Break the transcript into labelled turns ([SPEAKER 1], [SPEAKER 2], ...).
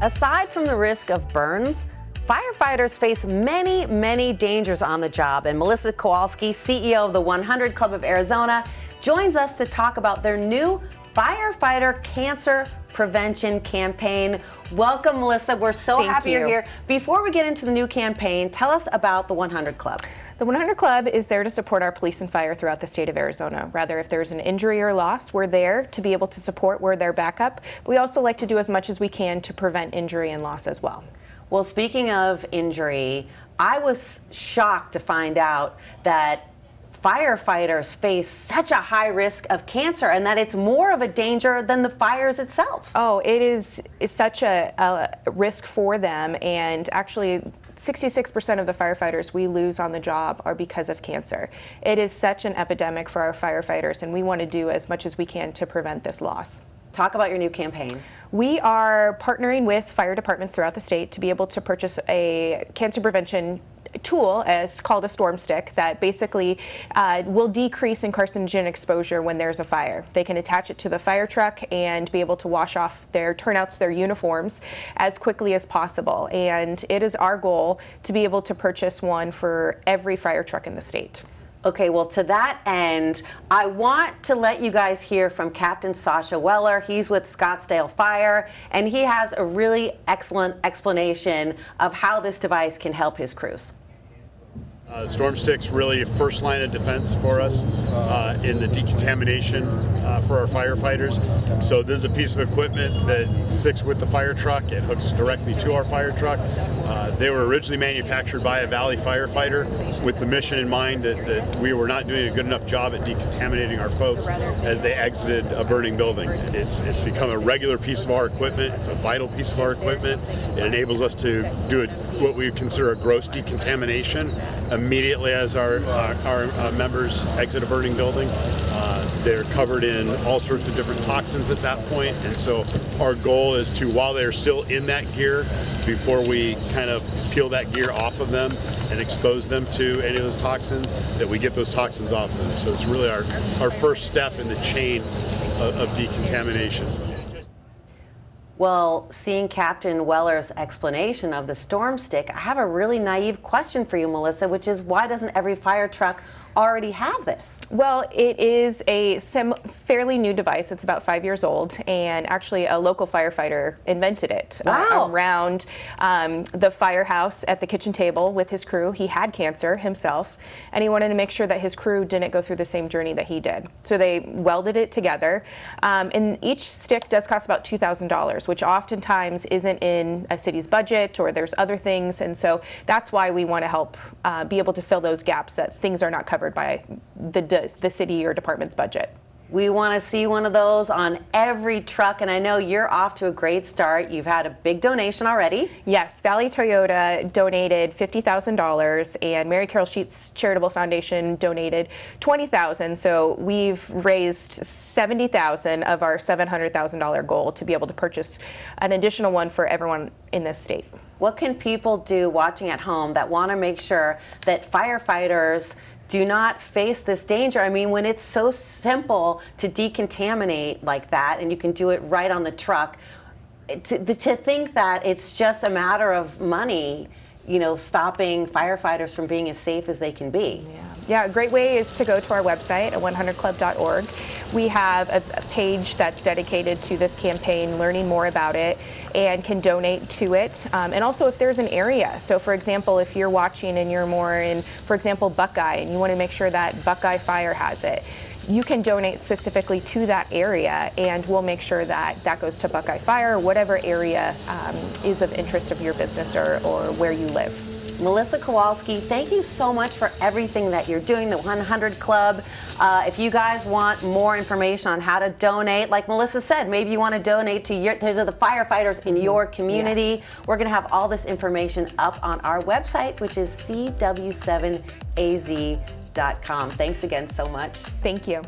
[SPEAKER 1] Aside from the risk of burns, firefighters face many, many dangers on the job, and Melissa Kowalski, CEO of the 100 Club of Arizona, joins us to talk about their new Firefighter Cancer Prevention Campaign. Welcome, Melissa. We're so happy you're here. Before we get into the new campaign, tell us about the 100 Club.
[SPEAKER 2] The 100 Club is there to support our police and fire throughout the state of Arizona. Rather, if there's an injury or loss, we're there to be able to support. We're their backup. We also like to do as much as we can to prevent injury and loss as well.
[SPEAKER 1] Well, speaking of injury, I was shocked to find out that firefighters face such a high risk of cancer and that it's more of a danger than the fires itself.
[SPEAKER 2] Oh, it is such a risk for them, and actually 66% of the firefighters we lose on the job are because of cancer. It is such an epidemic for our firefighters, and we want to do as much as we can to prevent this loss.
[SPEAKER 1] Talk about your new campaign.
[SPEAKER 2] We are partnering with fire departments throughout the state to be able to purchase a cancer prevention tool called a storm stick that basically will decrease in carcinogen exposure when there's a fire. They can attach it to the fire truck and be able to wash off their turnouts, their uniforms, as quickly as possible. And it is our goal to be able to purchase one for every fire truck in the state.
[SPEAKER 1] Okay, well, to that end, I want to let you guys hear from Captain Sasha Weller. He's with Scottsdale Fire, and he has a really excellent explanation of how this device can help his crews.
[SPEAKER 3] Storm Stick's really a first line of defense for us in the decontamination for our firefighters. So this is a piece of equipment that sticks with the fire truck. It hooks directly to our fire truck. They were originally manufactured by a Valley firefighter with the mission in mind that we were not doing a good enough job at decontaminating our folks as they exited a burning building. It's become a regular piece of our equipment. It's a vital piece of our equipment. It enables us to do what we consider a gross decontamination immediately as our members exit a burning building. They're covered in all sorts of different toxins at that point, and so our goal is to, while they're still in that gear, before we kind of peel that gear off of them and expose them to any of those toxins, that we get those toxins off of them. So it's really our first step in the chain of decontamination.
[SPEAKER 1] Well, seeing Captain Weller's explanation of the storm stick, I have a really naive question for you, Melissa, which is, why doesn't every fire truck already have this?
[SPEAKER 2] Well, it is a fairly new device. It's about 5 years old, and actually a local firefighter invented it.
[SPEAKER 1] Wow.
[SPEAKER 2] Around the firehouse at the kitchen table with his crew. He had cancer himself, and he wanted to make sure that his crew didn't go through the same journey that he did. So they welded it together, and each stick does cost about $2,000, which oftentimes isn't in a city's budget, or there's other things, and so that's why we want to help be able to fill those gaps that things are not covered by the city or department's budget.
[SPEAKER 1] We want to see one of those on every truck, and I know you're off to a great start. You've had a big donation already.
[SPEAKER 2] Yes, Valley Toyota donated $50,000, and Mary Carol Sheets Charitable Foundation donated $20,000. So we've raised $70,000 of our $700,000 goal to be able to purchase an additional one for everyone in this state.
[SPEAKER 1] What can people do watching at home that want to make sure that firefighters do not face this danger? I mean, when it's so simple to decontaminate like that, and you can do it right on the truck, to think that it's just a matter of money, you know, stopping firefighters from being as safe as they can be.
[SPEAKER 2] Yeah, a great way is to go to our website at 100club.org. We have a page that's dedicated to this campaign, learning more about it, and can donate to it. And also if there's an area. So for example, if you're watching and you're more in, for example, Buckeye, and you want to make sure that Buckeye Fire has it, you can donate specifically to that area, and we'll make sure that that goes to Buckeye Fire, or whatever area is of interest of your business or where you live.
[SPEAKER 1] Melissa Kowalski, thank you so much for everything that you're doing, the 100 Club. If you guys want more information on how to donate, like Melissa said, maybe you want to donate to the firefighters in your community. Yeah. We're going to have all this information up on our website, which is cw7az.com. Thanks again so much.
[SPEAKER 2] Thank you.